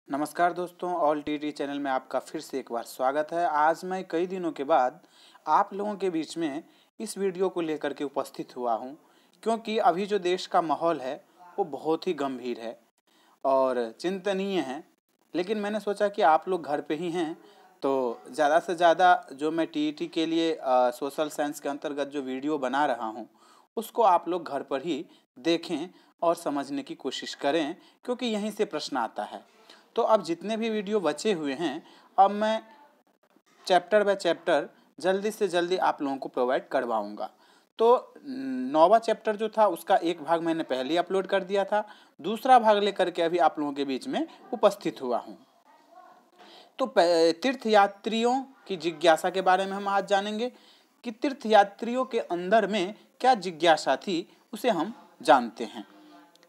नमस्कार दोस्तों, all TT channel में आपका फिर से एक बार स्वागत है। आज मैं कई दिनों के बाद आप लोगों के बीच में इस वीडियो को लेकर के उपस्थित हुआ हूं, क्योंकि अभी जो देश का माहौल है वो बहुत ही गंभीर है और चिंतनीय है। लेकिन मैंने सोचा कि आप लोग घर पे ही हैं, तो ज़्यादा से ज़्यादा जो मैं टीईटी के लिए सोशल साइंस के अंतर्गत जो वीडियो बना रहा हूं, उसको आप लोग घर पर ही देखें और समझने की कोशिश करें, क्योंकि यहीं से प्रश्न आता है। तो अब जितने भी वीडियो बचे हुए हैं, अब मैं चैप्टर बाय चैप्टर जल्दी से जल्दी आप लोगों को प्रोवाइड करवाऊंगा। तो 9वां चैप्टर जो था उसका एक भाग मैंने पहले ही अपलोड कर दिया था, दूसरा भाग लेकर के अभी आप लोगों के बीच में उपस्थित हुआ हूं। तो तीर्थयात्रियों की जिज्ञासा के बारे में हम आज जानेंगे कि तीर्थयात्रियों के अंदर में क्या जिज्ञासा थी, उसे हम जानते हैं।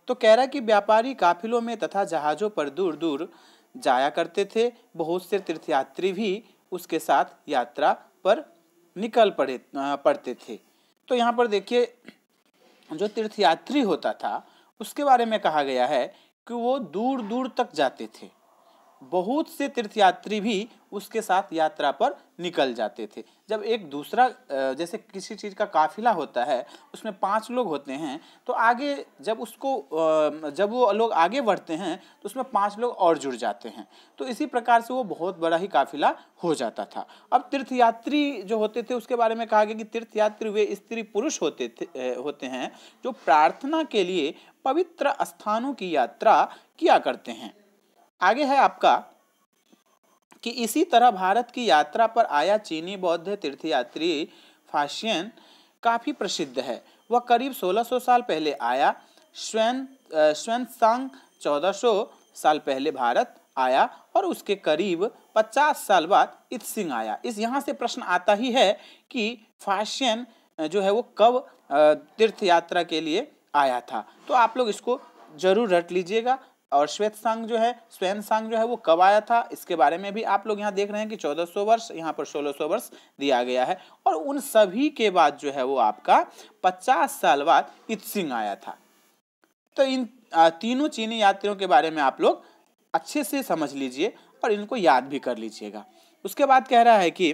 तो कह रहा है कि व्यापारी काफिलों में तथा जहाजों पर दूर दूर जाया करते थे। बहुत से तीर्थयात्री भी उसके साथ यात्रा पर निकल पड़ते थे। तो यहाँ पर देखिए, जो तीर्थयात्री होता था उसके बारे में कहा गया है कि वो दूर दूर तक जाते थे। बहुत से तीर्थयात्री भी उसके साथ यात्रा पर निकल जाते थे। जब एक दूसरा जैसे किसी चीज़ का काफिला होता है, उसमें 5 लोग होते हैं, तो आगे जब वो लोग आगे बढ़ते हैं तो उसमें 5 लोग और जुड़ जाते हैं। तो इसी प्रकार से वो बहुत बड़ा ही काफिला हो जाता था। अब तीर्थयात्री जो होते थे उसके बारे में कहा गया कि तीर्थयात्री वे स्त्री पुरुष होते हैं जो प्रार्थना के लिए पवित्र स्थानों की यात्रा किया करते हैं। आगे है आपका कि इसी तरह भारत की यात्रा पर आया चीनी बौद्ध तीर्थयात्री फाशियन काफी प्रसिद्ध है। वह करीब 1600 साल पहले आया। श्वेनसांग 1400 साल पहले भारत आया और उसके करीब 50 साल बाद इत्सिंग आया। इस यहाँ से प्रश्न आता ही है कि फाशियन जो है वो कब तीर्थ यात्रा के लिए आया था। तो आप लोग इसको जरूर रट लीजिएगा। और श्वेनसांग जो है वो कब आया था, इसके बारे में भी आप लोग यहाँ देख रहे हैं कि 1400 वर्ष, यहाँ पर 1600 वर्ष दिया गया है। और उन सभी के बाद जो है वो आपका 50 साल बाद इत्सिंग आया था। तो इन तीनों चीनी यात्रियों के बारे में आप लोग अच्छे से समझ लीजिए और इनको याद भी कर लीजिएगा। उसके बाद कह रहा है कि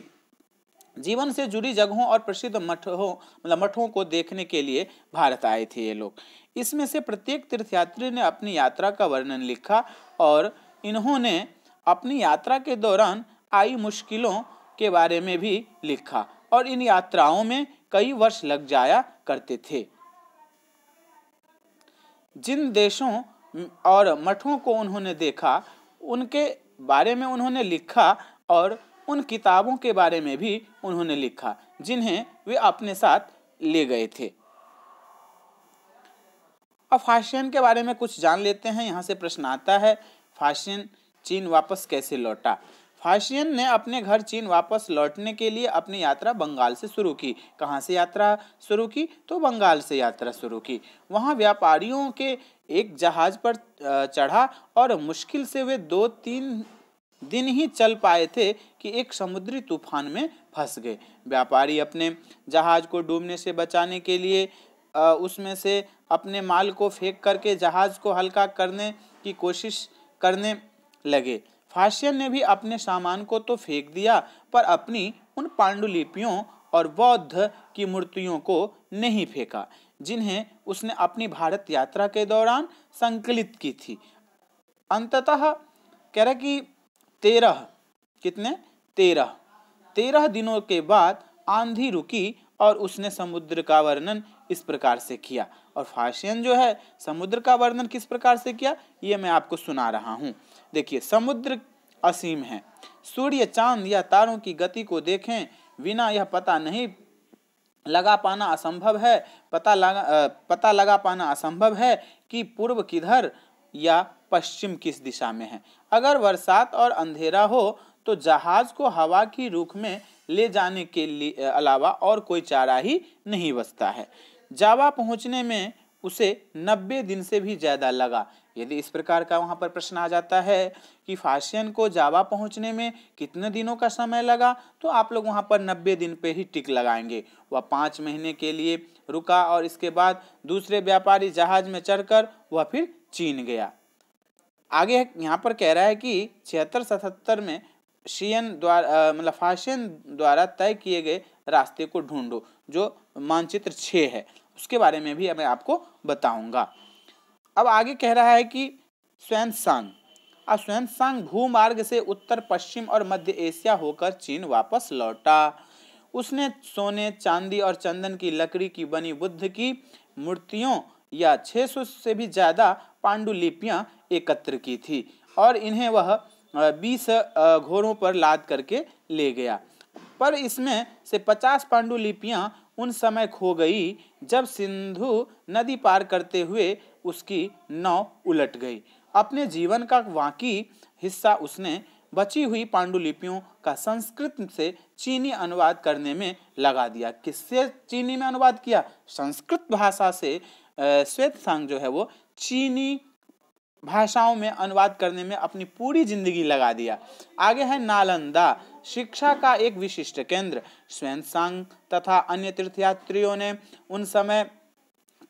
जीवन से जुड़ी जगहों और प्रसिद्ध मठों को देखने के लिए भारत आए थे ये लोग। इसमें से प्रत्येक तीर्थयात्री ने अपनी यात्रा का वर्णन लिखा और इन्होंने अपनी यात्रा के दौरान आई मुश्किलों के बारे में भी लिखा और इन यात्राओं में कई वर्ष लग जाया करते थे। जिन देशों और मठों को उन्होंने देखा उनके बारे में उन्होंने लिखा और उन किताबों के बारे में भी उन्होंने लिखा जिन्हें वे अपने साथ ले गए थे। अब फाशियन के बारे में कुछ जान लेते हैं। यहाँ से प्रश्न आता है, फाशियन चीन वापस कैसे लौटा। फाशियन ने अपने घर चीन वापस लौटने के लिए अपनी यात्रा बंगाल से शुरू की। कहाँ से यात्रा शुरू की? तो बंगाल से यात्रा शुरू की। वहाँ व्यापारियों के एक जहाज पर चढ़ा और मुश्किल से वे 2-3 दिन ही चल पाए थे कि एक समुद्री तूफान में फंस गए। व्यापारी अपने जहाज को डूबने से बचाने के लिए उसमें से अपने माल को फेंक करके जहाज को हल्का करने की कोशिश करने लगे। फाशियन ने भी अपने सामान को तो फेंक दिया, पर अपनी उन पांडुलिपियों और बौद्ध की मूर्तियों को नहीं फेंका जिन्हें उसने अपनी भारत यात्रा के दौरान संकलित की थी। अंततः कह रहा कि 13 दिनों के बाद आंधी रुकी और उसने समुद्र का वर्णन इस प्रकार से किया। और फाशियन जो है समुद्र का वर्णन किस प्रकार से किया, ये मैं आपको सुना रहा हूँ। देखिए, समुद्र असीम है, सूर्य, चांद या तारों की गति को देखें बिना यह पता लगा पाना असंभव है कि पूर्व किधर या पश्चिम किस दिशा में है। अगर बरसात और अंधेरा हो तो जहाज को हवा की रुख में ले जाने के लिए अलावा और कोई चारा ही नहीं बचता है। जावा पहुंचने में उसे 90 दिन से भी ज्यादा लगा। यदि इस प्रकार का वहां पर प्रश्न आ जाता है कि फाशियन को जावा पहुंचने में कितने दिनों का समय लगा, तो आप लोग वहां पर 90 दिन पे ही टिक लगाएंगे। वह 5 महीने के लिए रुका और इसके बाद दूसरे व्यापारी जहाज में चढ़कर वह फिर चीन गया। आगे यहाँ पर कह रहा है कि 76-77 में शीयन द्वारा मतलब फाशियन द्वारा तय किए गए रास्ते को ढूंढो, जो मानचित्र 6 है, उसके बारे में भी मैं आपको बताऊंगा। अब आगे कह रहा है कि xuanzang। अब xuanzang भूमार्ग से उत्तर पश्चिम और मध्य एशिया होकर चीन वापस लौटा। उसने सोने, चांदी और चंदन की लकड़ी की बनी बुद्ध की मूर्तियों या 600 से भी ज्यादा पांडुलिपियां एकत्र की थी और इन्हें वह 20 घोड़ों पर लाद करके ले गया। पर इसमें से 50 पांडुलिपियां उन समय खो गई जब सिंधु नदी पार करते हुए उसकी नाव उलट गई। अपने जीवन का बाकी हिस्सा उसने बची हुई पांडुलिपियों का संस्कृत से चीनी अनुवाद करने में लगा दिया। किससे चीनी में अनुवाद किया? संस्कृत भाषा से xuanzang जो है वो चीनी भाषाओं में अनुवाद करने में अपनी पूरी जिंदगी लगा दिया। आगे है नालंदा, शिक्षा का एक विशिष्ट केंद्र। xuanzang तथा अन्य तीर्थयात्रियों ने उन समय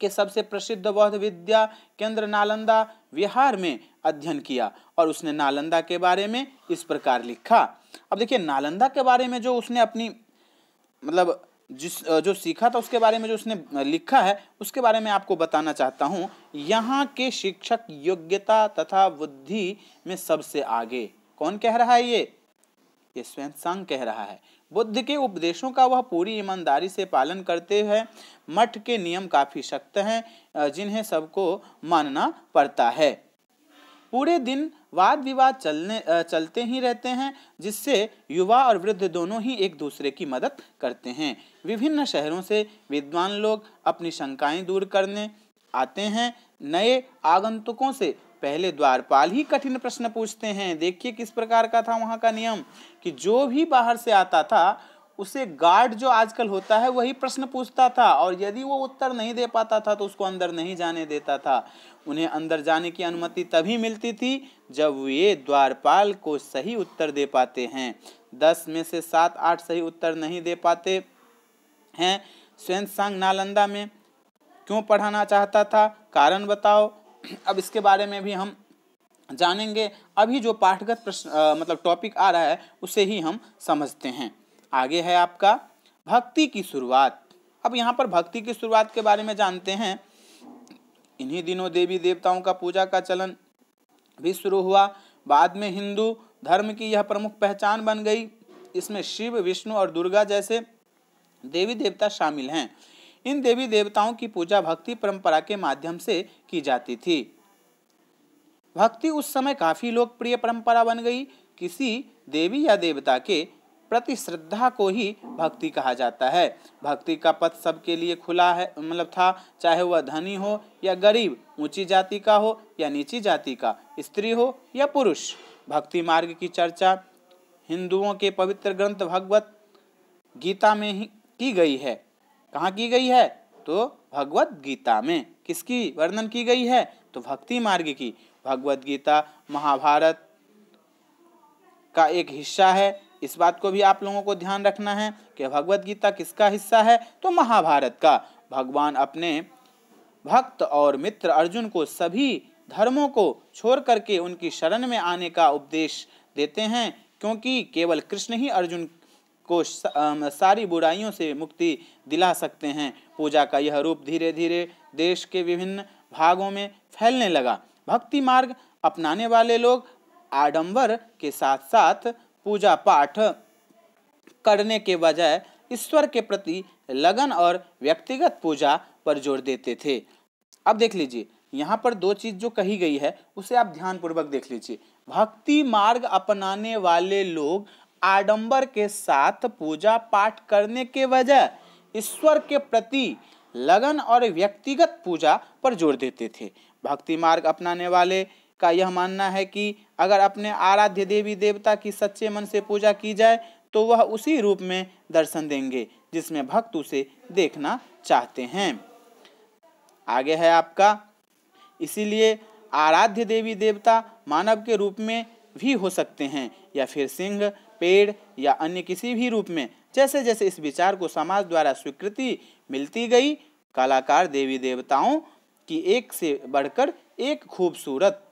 के सबसे प्रसिद्ध बौद्ध विद्या केंद्र नालंदा विहार में अध्ययन किया और उसने नालंदा के बारे में इस प्रकार लिखा। अब देखिए नालंदा के बारे में जो उसने अपनी मतलब जो सीखा था उसके बारे में जो उसने लिखा है उसके बारे में आपको बताना चाहता हूँ। यहाँ के शिक्षक योग्यता तथा बुद्धि में सबसे आगे। कौन कह रहा है? ये xuanzang कह रहा है। बुद्ध के उपदेशों का वह पूरी ईमानदारी से पालन करते हैं। मठ के नियम काफी सख्त हैं जिन्हें सबको मानना पड़ता है। पूरे दिन वाद विवाद चलते ही रहते हैं जिससे युवा और वृद्ध दोनों ही एक दूसरे की मदद करते हैं। विभिन्न शहरों से विद्वान लोग अपनी शंकाएं दूर करने आते हैं। नए आगंतुकों से पहले द्वारपाल ही कठिन प्रश्न पूछते हैं। देखिए किस प्रकार का था वहां का नियम कि जो भी बाहर से आता था उसे गार्ड जो आजकल होता है वही प्रश्न पूछता था और यदि वो उत्तर नहीं दे पाता था तो उसको अंदर नहीं जाने देता था। उन्हें अंदर जाने की अनुमति तभी मिलती थी जब वे द्वारपाल को सही उत्तर दे पाते हैं। 10 में से 7-8 सही उत्तर नहीं दे पाते हैं। xuanzang नालंदा में क्यों पढ़ाना चाहता था? कारण बताओ। अब इसके बारे में भी हम जानेंगे। अभी जो पाठगत प्रश्न मतलब टॉपिक आ रहा है उसे ही हम समझते हैं। आगे है आपका भक्ति की शुरुआत। अब यहाँ पर भक्ति की शुरुआत के बारे में जानते हैं। इन्हीं दिनों देवी देवताओं का पूजा का चलन भी शुरू हुआ। बाद में हिंदू धर्म की यह प्रमुख पहचान बन गई। इसमें शिव, विष्णु और दुर्गा जैसे देवी देवता शामिल हैं। इन देवी देवताओं की पूजा भक्ति परंपरा के माध्यम से की जाती थी। भक्ति उस समय काफी लोकप्रिय परंपरा बन गई। किसी देवी या देवता के प्रति श्रद्धा को ही भक्ति कहा जाता है। भक्ति का पथ सबके लिए खुला है मतलब था, चाहे वह धनी हो या गरीब, ऊंची जाति का हो या नीची जाति का, स्त्री हो या पुरुष। भक्ति मार्ग की चर्चा हिंदुओं के पवित्र ग्रंथ भगवत गीता में ही की गई है। कहाँ की गई है? तो भगवत गीता में। किसकी वर्णन की गई है? तो भक्ति मार्ग की। भगवत गीता महाभारत का एक हिस्सा है। इस बात को भी आप लोगों को ध्यान रखना है कि भगवत गीता किसका हिस्सा है? तो महाभारत का। भगवान अपने भक्त और मित्र अर्जुन को सभी धर्मों को छोड़ करके उनकी शरण में आने का उपदेश देते हैं, क्योंकि केवल कृष्ण ही अर्जुन को सारी बुराइयों से मुक्ति दिला सकते हैं। पूजा का यह रूप धीरे धीरे देश के विभिन्न भागों में फैलने लगा। भक्ति मार्ग अपनाने वाले लोग आडंबर के साथ साथ पूजा पाठ करने के बजाय ईश्वर के प्रति लगन और व्यक्तिगत पूजा पर जोर देते थे। अब देख लीजिए यहाँ पर दो चीज जो कही गई है उसे आप ध्यान पूर्वक देख लीजिए। भक्ति मार्ग अपनाने वाले लोग आडंबर के साथ पूजा पाठ करने के बजाय ईश्वर के प्रति लगन और व्यक्तिगत पूजा पर जोर देते थे। भक्ति मार्ग अपनाने वाले का यह मानना है कि अगर अपने आराध्य देवी देवता की सच्चे मन से पूजा की जाए तो वह उसी रूप में दर्शन देंगे जिसमें भक्त उसे देखना चाहते हैं। आगे है आपका, इसीलिए आराध्य देवी देवता मानव के रूप में भी हो सकते हैं या फिर सिंह, पेड़ या अन्य किसी भी रूप में। जैसे जैसे इस विचार को समाज द्वारा स्वीकृति मिलती गई, कलाकार देवी देवताओं की एक से बढ़कर एक खूबसूरत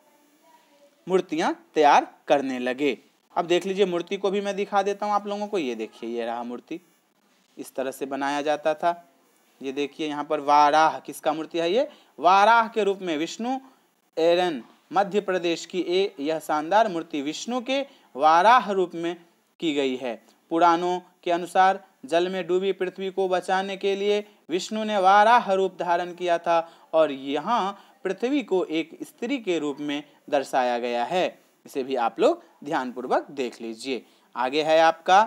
मूर्तियां तैयार करने लगे। अब देख लीजिए, मूर्ति को भी मैं दिखा देता हूं आप लोगों को। ये देखिए, ये रहा मूर्ति, इस तरह से बनाया जाता था। ये देखिए यहाँ पर वाराह, किसका मूर्ति है ये? वाराह के रूप में विष्णु एरन मध्य प्रदेश की यह शानदार मूर्ति विष्णु के वाराह रूप में की गई है। पुराणों के अनुसार जल में डूबी पृथ्वी को बचाने के लिए विष्णु ने वाराह रूप धारण किया था और यहाँ पृथ्वी को एक स्त्री के रूप में दर्शाया गया है। इसे भी आप लोग ध्यानपूर्वक देख लीजिए। आगे है आपका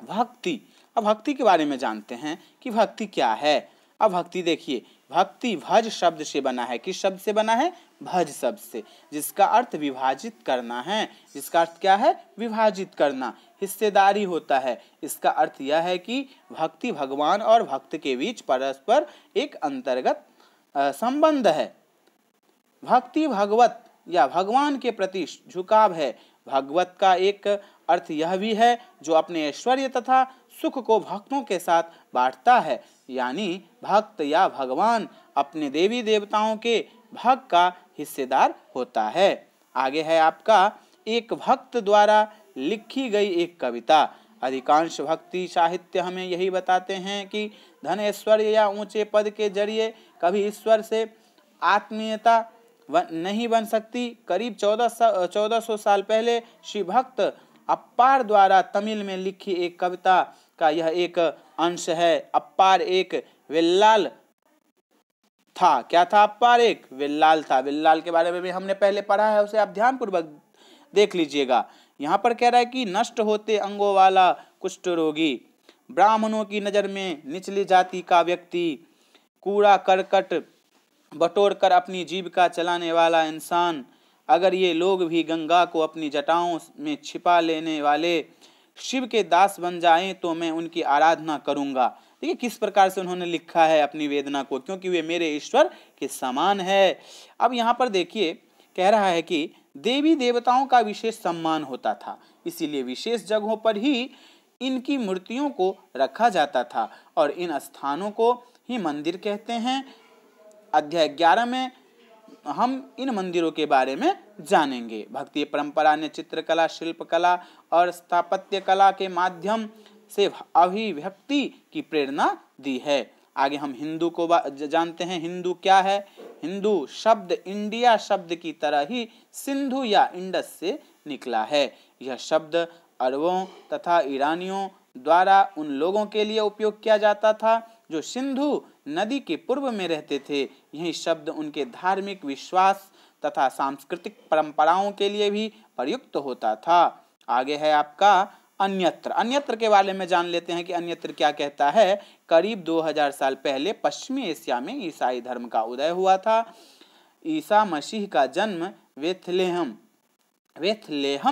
भक्ति। अब भक्ति के बारे में जानते हैं कि भक्ति क्या है। अब भक्ति देखिए, भक्ति भज शब्द से बना है। किस शब्द से बना है? भज शब्द से, जिसका अर्थ विभाजित करना है। जिसका अर्थ क्या है? विभाजित करना, हिस्सेदारी होता है। इसका अर्थ यह है कि भक्ति भगवान और भक्त के बीच परस्पर एक अंतर्गत संबंध है। भक्ति भगवत या भगवान के प्रति झुकाव है। भगवत का एक अर्थ यह भी है जो अपने ऐश्वर्य तथा सुख को भक्तों के साथ बांटता है, यानी भक्त या भगवान अपने देवी देवताओं के भाग का हिस्सेदार होता है। आगे है आपका एक भक्त द्वारा लिखी गई एक कविता। अधिकांश भक्ति साहित्य हमें यही बताते हैं कि धन ऐश्वर्य या ऊंचे पद के जरिए कभी ईश्वर से आत्मीयता नहीं बन सकती। करीब 1400 साल पहले श्री भक्त अप्पार द्वारा तमिल में लिखी एक कविता का यह एक अंश है। अप्पार एक विल्लाल था। क्या था अप्पार? एक विल्लाल था। विल्लाल के बारे में भी हमने पहले पढ़ा है, उसे आप ध्यानपूर्वक देख लीजिएगा। यहाँ पर कह रहा है कि नष्ट होते अंगों वाला कुष्ठ रोगी, ब्राह्मणों की नजर में निचली जाति का व्यक्ति, कूड़ा करकट बटोर कर अपनी जीविका चलाने वाला इंसान, अगर ये लोग भी गंगा को अपनी जटाओं में छिपा लेने वाले शिव के दास बन जाएं तो मैं उनकी आराधना करूंगा। देखिए किस प्रकार से उन्होंने लिखा है अपनी वेदना को, क्योंकि वे मेरे ईश्वर के समान है। अब यहाँ पर देखिए कह रहा है कि देवी देवताओं का विशेष सम्मान होता था, इसीलिए विशेष जगहों पर ही इनकी मूर्तियों को रखा जाता था और इन स्थानों को ही मंदिर कहते हैं। अध्याय 11 में हम इन मंदिरों के बारे में जानेंगे। भक्ति परंपरा ने चित्रकला, शिल्पकला और स्थापत्य कला के माध्यम से अभिव्यक्ति की प्रेरणा दी है। आगे हम हिंदू को जानते हैं। हिंदू क्या है? हिंदू शब्द इंडिया शब्द की तरह ही सिंधु या इंडस से निकला है। यह शब्द अरबों तथा ईरानियों द्वारा उन लोगों के लिए उपयोग किया जाता था जो सिंधु नदी के पूर्व में रहते थे। यही शब्द उनके धार्मिक विश्वास तथा सांस्कृतिक परंपराओं के लिए भी प्रयुक्त होता था। आगे है आपका अन्यत्र। अन्यत्र के बारे में जान लेते हैं कि अन्यत्र क्या कहता है। करीब 2000 साल पहले पश्चिमी एशिया में ईसाई धर्म का उदय हुआ था। ईसा मसीह का जन्म बेथलेहम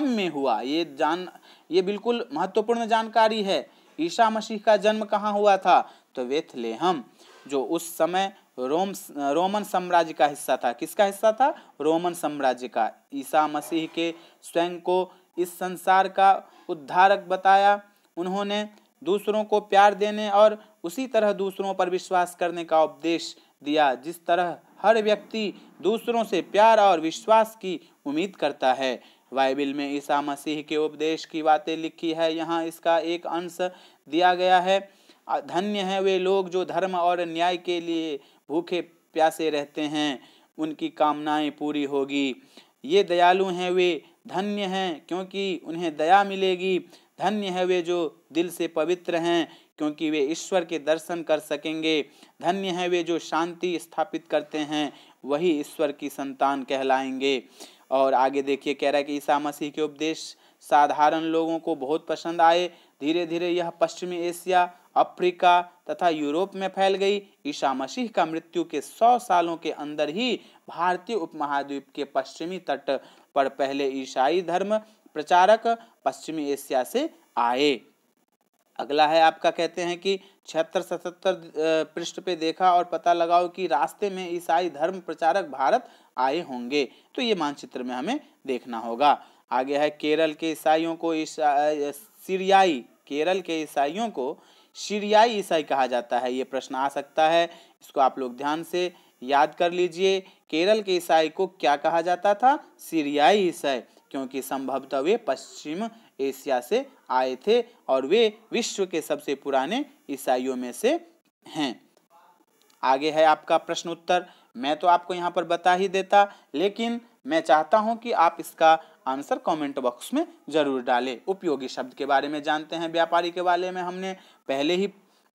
में हुआ। ये बिल्कुल महत्वपूर्ण जानकारी है। ईसा मसीह का जन्म कहाँ हुआ था? तो बेथलेहम, जो उस समय रोमन साम्राज्य का हिस्सा था। किसका हिस्सा था? रोमन साम्राज्य का। ईसा मसीह के स्वयं को इस संसार का उद्धारक बताया। उन्होंने दूसरों को प्यार देने और उसी तरह दूसरों पर विश्वास करने का उपदेश दिया, जिस तरह हर व्यक्ति दूसरों से प्यार और विश्वास की उम्मीद करता है। बाइबल में ईसा मसीह के उपदेश की बातें लिखी है। यहाँ इसका एक अंश दिया गया है। धन्य है वे लोग जो धर्म और न्याय के लिए भूखे प्यासे रहते हैं, उनकी कामनाएं पूरी होगी। ये दयालु हैं वे धन्य हैं, क्योंकि उन्हें दया मिलेगी। धन्य है वे जो दिल से पवित्र हैं, क्योंकि वे ईश्वर के दर्शन कर सकेंगे। धन्य है वे जो शांति स्थापित करते हैं, वही ईश्वर की संतान कहलाएंगे। और आगे देखिए कह रहा है कि ईसा मसीह के उपदेश साधारण लोगों को बहुत पसंद आए। धीरे धीरे यह पश्चिमी एशिया, अफ्रीका तथा यूरोप में फैल गई। ईसा मसीह का मृत्यु के 100 सालों के अंदर ही भारतीय उपमहाद्वीप के पश्चिमी तट पर पहले ईसाई धर्म प्रचारक पश्चिमी एशिया से आए। अगला है आपका, कहते हैं कि 76-77 पृष्ठ पे देखा और पता लगाओ कि रास्ते में ईसाई धर्म प्रचारक भारत आए होंगे। तो ये मानचित्र में हमें देखना होगा। आगे है केरल के ईसाइयों को सीरियाई ईसाई कहा जाता है। ये प्रश्न आ सकता है, इसको आप लोग ध्यान से याद कर लीजिए, केरल के ईसाई को क्या कहा जाता था? सीरियाई ईसाई, क्योंकि संभवतः वे पश्चिम एशिया से आए थे और वे विश्व के सबसे पुराने ईसाइयों में से हैं। आगे है आपका प्रश्न उत्तर। मैं तो आपको यहाँ पर बता ही देता, लेकिन मैं चाहता हूँ कि आप इसका आंसर कमेंट बॉक्स में जरूर डालें। उपयोगी शब्द के बारे में जानते हैं। व्यापारी के बारे में हमने पहले ही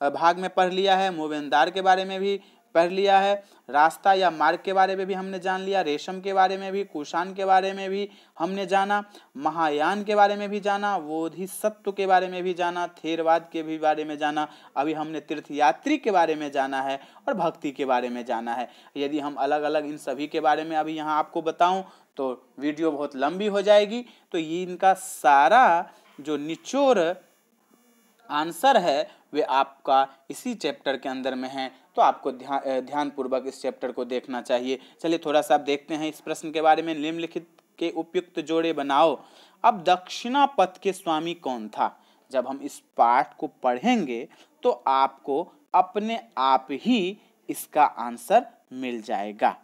भाग में पढ़ लिया है। मोवेंदार के बारे में भी पढ़ लिया है। रास्ता या मार्ग के बारे में भी हमने जान लिया। रेशम के बारे में भी, कुषाण के बारे में भी हमने जाना। महायान के बारे में भी जाना। बोधिसत्व के बारे में भी जाना। थेरवाद के भी बारे में जाना। अभी हमने तीर्थयात्री के बारे में जाना है और भक्ति के बारे में जाना है। यदि हम अलग अलग इन सभी के बारे में अभी यहाँ आपको बताऊं तो वीडियो बहुत लंबी हो जाएगी। तो ये इनका सारा जो निचोड़ आंसर है वे आपका इसी चैप्टर के अंदर में है। तो आपको ध्यानपूर्वक इस चैप्टर को देखना चाहिए। चलिए थोड़ा सा आप देखते हैं इस प्रश्न के बारे में। निम्नलिखित के उपयुक्त जोड़े बनाओ। अब दक्षिणापथ के स्वामी कौन था? जब हम इस पाठ को पढ़ेंगे तो आपको अपने आप ही इसका आंसर मिल जाएगा।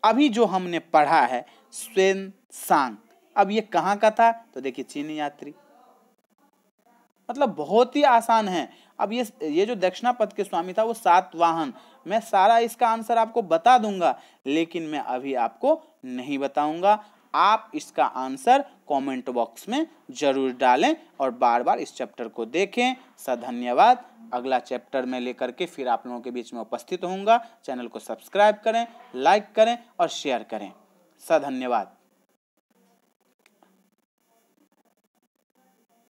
अभी जो हमने पढ़ा है xuanzang, अब ये कहाँ का था? तो देखिए चीन यात्री, मतलब बहुत ही आसान है। अब ये जो दक्षिणापथ के स्वामी था वो सातवाहन। मैं सारा इसका आंसर आपको बता दूंगा, लेकिन मैं अभी आपको नहीं बताऊंगा। आप इसका आंसर कमेंट बॉक्स में जरूर डालें और बार बार इस चैप्टर को देखें। धन्यवाद। अगला चैप्टर में लेकर के फिर आप लोगों के बीच में उपस्थित होऊंगा। चैनल को सब्सक्राइब करें, लाइक करें और शेयर करें। धन्यवाद।